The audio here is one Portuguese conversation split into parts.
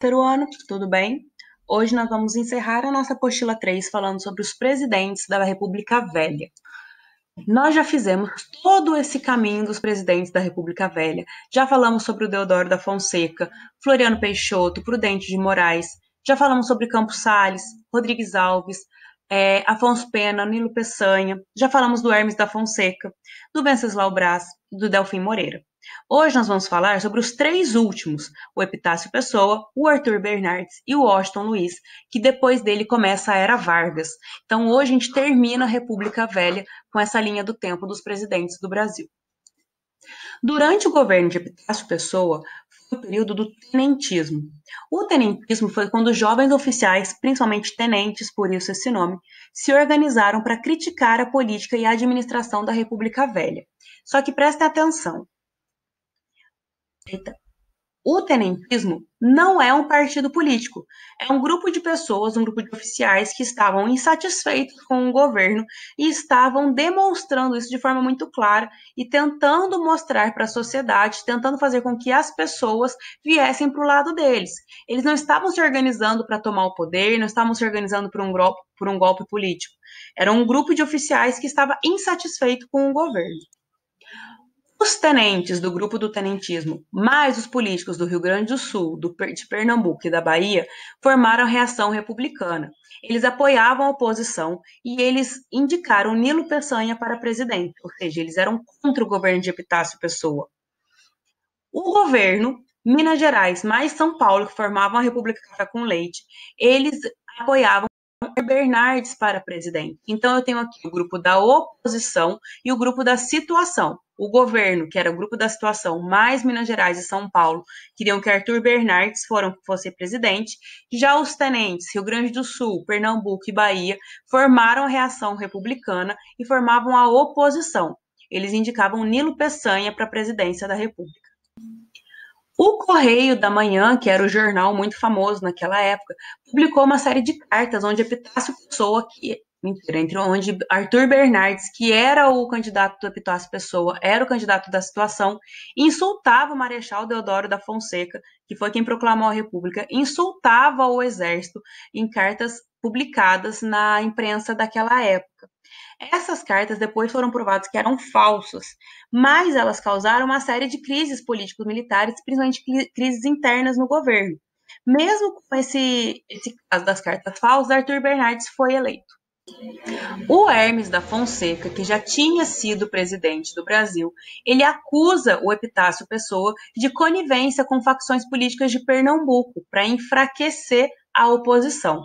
Peruano, tudo bem? Hoje nós vamos encerrar a nossa apostila 3 falando sobre os presidentes da República Velha. Nós já fizemos todo esse caminho dos presidentes da República Velha. Já falamos sobre o Deodoro da Fonseca, Floriano Peixoto, Prudente de Moraes. Já falamos sobre Campos Salles, Rodrigues Alves, Afonso Pena, Nilo Peçanha. Já falamos do Hermes da Fonseca, do Venceslau Braz e do Delfim Moreira. Hoje nós vamos falar sobre os três últimos, o Epitácio Pessoa, o Arthur Bernardes e o Washington Luiz, que depois dele começa a Era Vargas. Então hoje a gente termina a República Velha com essa linha do tempo dos presidentes do Brasil. Durante o governo de Epitácio Pessoa, foi o período do tenentismo. O tenentismo foi quando jovens oficiais, principalmente tenentes, por isso esse nome, se organizaram para criticar a política e a administração da República Velha. Só que prestem atenção. O tenentismo não é um partido político, é um grupo de pessoas, um grupo de oficiais que estavam insatisfeitos com o governo e estavam demonstrando isso de forma muito clara e tentando mostrar para a sociedade, tentando fazer com que as pessoas viessem para o lado deles. Eles não estavam se organizando para tomar o poder, não estavam se organizando por um golpe político. Era um grupo de oficiais que estava insatisfeito com o governo. Os tenentes do grupo do tenentismo, mais os políticos do Rio Grande do Sul, de Pernambuco e da Bahia, formaram a Reação Republicana. Eles apoiavam a oposição e eles indicaram Nilo Peçanha para presidente, ou seja, eles eram contra o governo de Epitácio Pessoa. O governo, Minas Gerais mais São Paulo, que formavam a República Café com Leite, eles apoiavam Bernardes para presidente. Então eu tenho aqui o grupo da oposição e o grupo da situação. O governo, que era o grupo da situação, mais Minas Gerais e São Paulo, queriam que Arthur Bernardes fosse presidente. Já os tenentes, Rio Grande do Sul, Pernambuco e Bahia, formaram a Reação Republicana e formavam a oposição. Eles indicavam Nilo Peçanha para a presidência da República. O Correio da Manhã, que era o jornal muito famoso naquela época, publicou uma série de cartas onde Epitácio Pessoa, onde Arthur Bernardes, que era o candidato do Epitácio Pessoa, era o candidato da situação, insultava o Marechal Deodoro da Fonseca, que foi quem proclamou a República, insultava o exército em cartas publicadas na imprensa daquela época. Essas cartas depois foram provadas que eram falsas, mas elas causaram uma série de crises políticos-militares, principalmente crises internas no governo. Mesmo com esse caso das cartas falsas, Arthur Bernardes foi eleito. O Hermes da Fonseca, que já tinha sido presidente do Brasil, ele acusa o Epitácio Pessoa de conivência com facções políticas de Pernambuco para enfraquecer a oposição.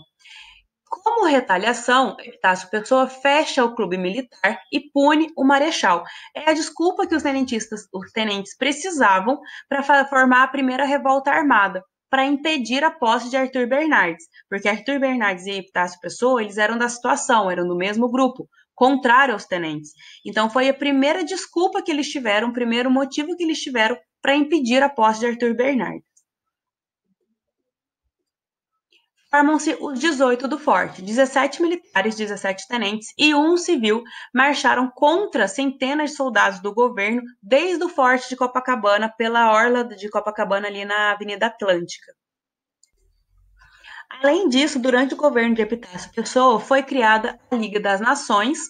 Como retaliação, Epitácio Pessoa fecha o clube militar e pune o marechal. É a desculpa que os tenentes precisavam para formar a primeira revolta armada, para impedir a posse de Arthur Bernardes, porque Arthur Bernardes e Epitácio Pessoa, eles eram da situação, eram do mesmo grupo, contrário aos tenentes. Então foi a primeira desculpa que eles tiveram, o primeiro motivo que eles tiveram para impedir a posse de Arthur Bernardes. Formam-se os 18 do Forte. 17 militares, 17 tenentes e um civil marcharam contra centenas de soldados do governo desde o Forte de Copacabana, pela orla de Copacabana, ali na Avenida Atlântica. Além disso, durante o governo de Epitácio Pessoa, foi criada a Liga das Nações,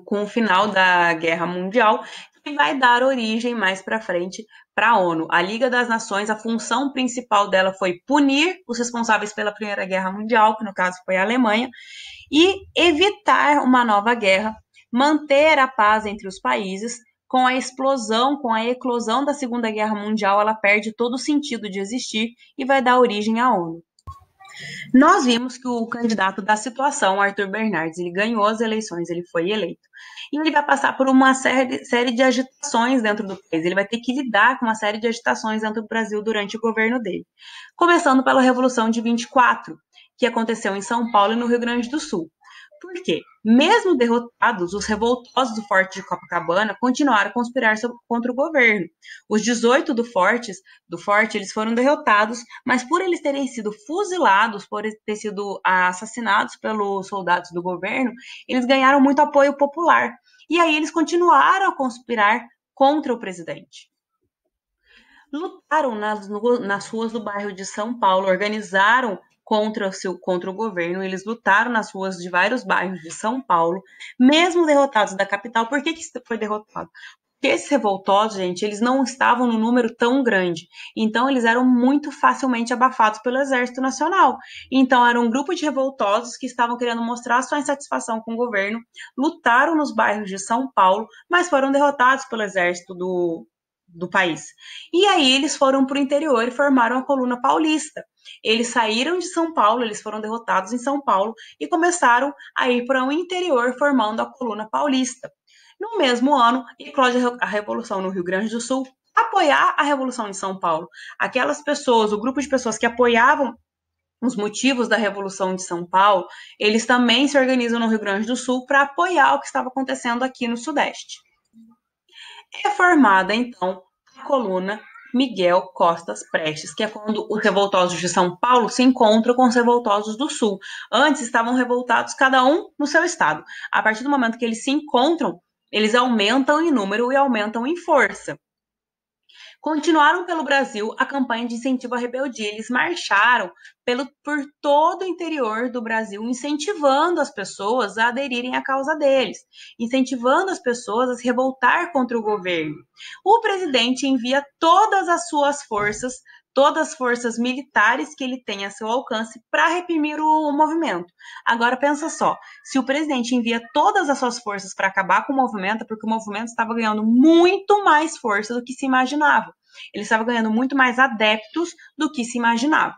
com o final da Guerra Mundial, que vai dar origem mais para frente para a ONU. A Liga das Nações, a função principal dela foi punir os responsáveis pela Primeira Guerra Mundial, que no caso foi a Alemanha, e evitar uma nova guerra, manter a paz entre os países. Com a explosão, com a eclosão da Segunda Guerra Mundial, ela perde todo o sentido de existir e vai dar origem à ONU. Nós vimos que o candidato da situação, Arthur Bernardes, ele ganhou as eleições, ele foi eleito. E ele vai passar por uma série de agitações dentro do país. Ele vai ter que lidar com uma série de agitações dentro do Brasil durante o governo dele. Começando pela Revolução de 24, que aconteceu em São Paulo e no Rio Grande do Sul. Por quê? Mesmo derrotados, os revoltosos do Forte de Copacabana continuaram a conspirar contra o governo. Os 18 do Forte, eles foram derrotados, mas por eles terem sido fuzilados, por eles terem sido assassinados pelos soldados do governo, eles ganharam muito apoio popular. E aí eles continuaram a conspirar contra o presidente. lutaram nas ruas do bairro de São Paulo, organizaram contra o governo, eles lutaram nas ruas de vários bairros de São Paulo, mesmo derrotados da capital. Por que foi derrotado? Porque esses revoltosos, gente, eles não estavam num número tão grande, então eles eram muito facilmente abafados pelo Exército Nacional. Então era um grupo de revoltosos que estavam querendo mostrar sua insatisfação com o governo, lutaram nos bairros de São Paulo, mas foram derrotados pelo Exército do país. E aí eles foram para o interior e formaram a Coluna Paulista. Eles saíram de São Paulo, eles foram derrotados em São Paulo e começaram a ir para o interior formando a Coluna Paulista. No mesmo ano, eclode a Revolução no Rio Grande do Sul, apoiar a Revolução de São Paulo. Aquelas pessoas, o grupo de pessoas que apoiavam os motivos da Revolução de São Paulo, eles também se organizam no Rio Grande do Sul para apoiar o que estava acontecendo aqui no Sudeste. É formada, então, a coluna Miguel Costas Prestes, que é quando os revoltosos de São Paulo se encontram com os revoltosos do Sul. Antes estavam revoltados cada um no seu estado. A partir do momento que eles se encontram, eles aumentam em número e aumentam em força. Continuaram pelo Brasil a campanha de incentivo à rebeldia. Eles marcharam por todo o interior do Brasil, incentivando as pessoas a aderirem à causa deles, incentivando as pessoas a se revoltar contra o governo. O presidente envia todas as suas forças, todas as forças militares que ele tem a seu alcance para reprimir o movimento. Agora pensa só, se o presidente envia todas as suas forças para acabar com o movimento, é porque o movimento estava ganhando muito mais força do que se imaginava. Ele estava ganhando muito mais adeptos do que se imaginava.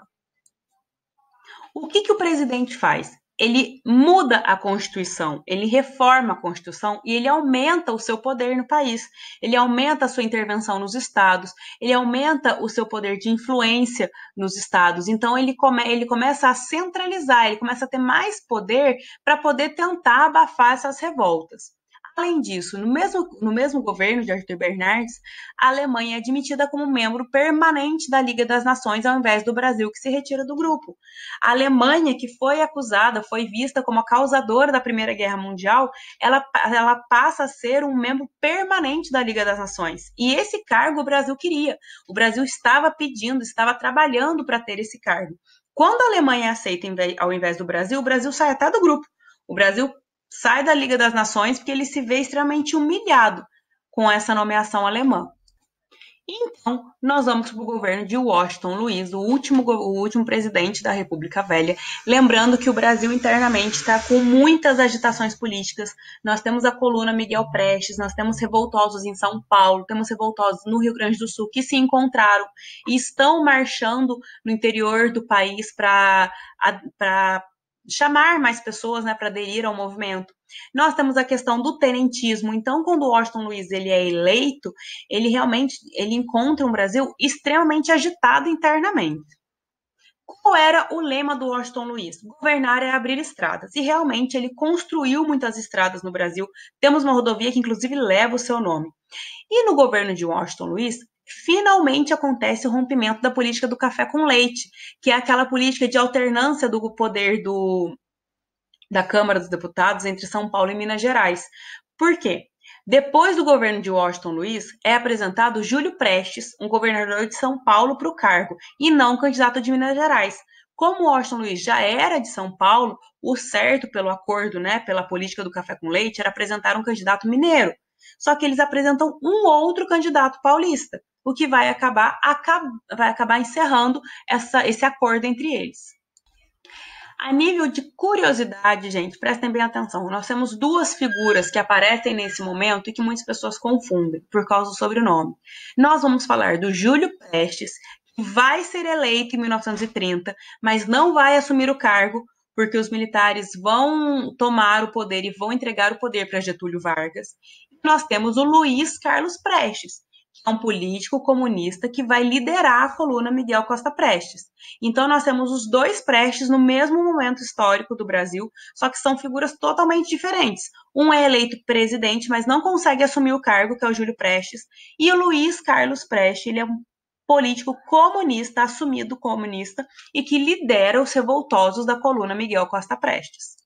O que o presidente faz? Ele muda a Constituição, ele reforma a Constituição e ele aumenta o seu poder no país. Ele aumenta a sua intervenção nos estados, ele aumenta o seu poder de influência nos estados. Então, ele começa a centralizar, ele começa a ter mais poder para poder tentar abafar essas revoltas. Além disso, no mesmo governo de Arthur Bernardes, a Alemanha é admitida como membro permanente da Liga das Nações, ao invés do Brasil, que se retira do grupo. A Alemanha, que foi acusada, foi vista como a causadora da Primeira Guerra Mundial, ela passa a ser um membro permanente da Liga das Nações. E esse cargo o Brasil queria. O Brasil estava pedindo, estava trabalhando para ter esse cargo. Quando a Alemanha aceita ao invés do Brasil, o Brasil sai até do grupo. O Brasil sai da Liga das Nações porque ele se vê extremamente humilhado com essa nomeação alemã. Então, nós vamos para o governo de Washington Luiz, o último presidente da República Velha. Lembrando que o Brasil internamente está com muitas agitações políticas. Nós temos a coluna Miguel Prestes, nós temos revoltosos em São Paulo, temos revoltosos no Rio Grande do Sul que se encontraram e estão marchando no interior do país para chamar mais pessoas, né, para aderir ao movimento. Nós temos a questão do tenentismo. Então, quando o Washington Luiz ele é eleito, ele realmente encontra um Brasil extremamente agitado internamente. Qual era o lema do Washington Luiz? Governar é abrir estradas. E realmente ele construiu muitas estradas no Brasil. Temos uma rodovia que inclusive leva o seu nome. E no governo de Washington Luiz, finalmente acontece o rompimento da política do café com leite, que é aquela política de alternância do poder da Câmara dos Deputados entre São Paulo e Minas Gerais. Por quê? Depois do governo de Washington Luiz, é apresentado Júlio Prestes, um governador de São Paulo, para o cargo, e não candidato de Minas Gerais. Como Washington Luiz já era de São Paulo, o certo pelo acordo, né, pela política do café com leite, era apresentar um candidato mineiro. Só que eles apresentam um outro candidato paulista, o que vai acabar encerrando esse acordo entre eles. A nível de curiosidade, gente, prestem bem atenção. Nós temos duas figuras que aparecem nesse momento e que muitas pessoas confundem por causa do sobrenome. Nós vamos falar do Júlio Prestes, que vai ser eleito em 1930, mas não vai assumir o cargo porque os militares vão tomar o poder e vão entregar o poder para Getúlio Vargas. E nós temos o Luiz Carlos Prestes, que é um político comunista que vai liderar a coluna Miguel Costa Prestes. Então, nós temos os dois Prestes no mesmo momento histórico do Brasil, só que são figuras totalmente diferentes. Um é eleito presidente, mas não consegue assumir o cargo, que é o Júlio Prestes, e o Luiz Carlos Prestes, ele é um político comunista, assumido comunista, e que lidera os revoltosos da coluna Miguel Costa Prestes.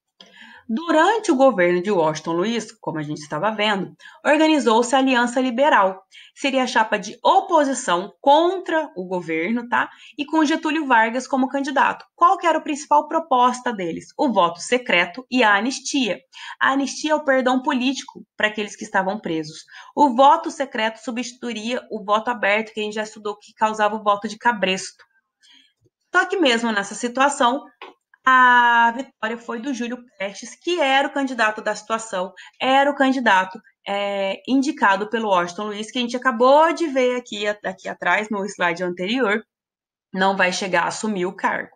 Durante o governo de Washington Luiz, como a gente estava vendo, organizou-se a Aliança Liberal. Seria a chapa de oposição contra o governo, tá? E com Getúlio Vargas como candidato. Qual que era a principal proposta deles? O voto secreto e a anistia. A anistia é o perdão político para aqueles que estavam presos. O voto secreto substituiria o voto aberto, que a gente já estudou, que causava o voto de cabresto. Só que mesmo nessa situação, a vitória foi do Júlio Prestes, que era o candidato da situação, era o candidato indicado pelo Washington Luiz, que a gente acabou de ver aqui atrás, no slide anterior, não vai chegar a assumir o cargo.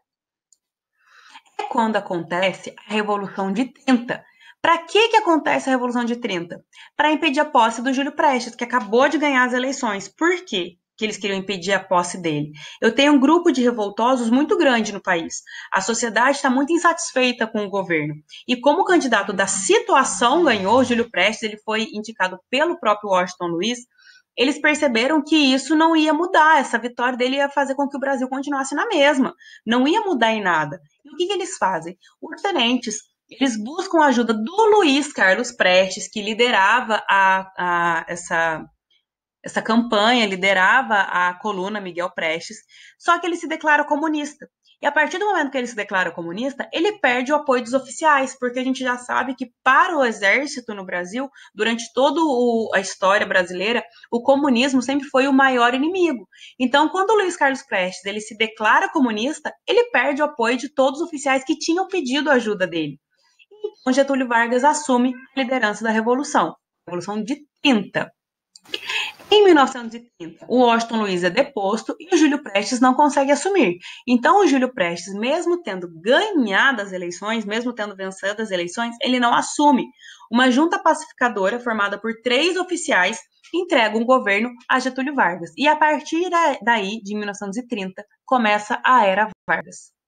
É quando acontece a Revolução de 30. Para que acontece a Revolução de 30? Para impedir a posse do Júlio Prestes, que acabou de ganhar as eleições. Por quê que eles queriam impedir a posse dele? Eu tenho um grupo de revoltosos muito grande no país. A sociedade está muito insatisfeita com o governo. E como o candidato da situação ganhou, Júlio Prestes, ele foi indicado pelo próprio Washington Luiz, eles perceberam que isso não ia mudar, essa vitória dele ia fazer com que o Brasil continuasse na mesma, não ia mudar em nada. E o que eles fazem? Os tenentes, eles buscam a ajuda do Luiz Carlos Prestes, que liderava essa campanha, liderava a coluna Miguel Prestes, só que ele se declara comunista. E a partir do momento que ele se declara comunista, ele perde o apoio dos oficiais, porque a gente já sabe que para o exército no Brasil, durante toda a história brasileira, o comunismo sempre foi o maior inimigo. Então, quando o Luiz Carlos Prestes ele se declara comunista, ele perde o apoio de todos os oficiais que tinham pedido ajuda dele. Então, Getúlio Vargas assume a liderança da Revolução, a Revolução de 30. Em 1930, o Washington Luiz é deposto e o Júlio Prestes não consegue assumir. Então, o Júlio Prestes, mesmo tendo ganhado as eleições, mesmo tendo vencido as eleições, ele não assume. Uma junta pacificadora, formada por 3 oficiais, entrega um governo a Getúlio Vargas. E a partir daí, de 1930, começa a Era Vargas.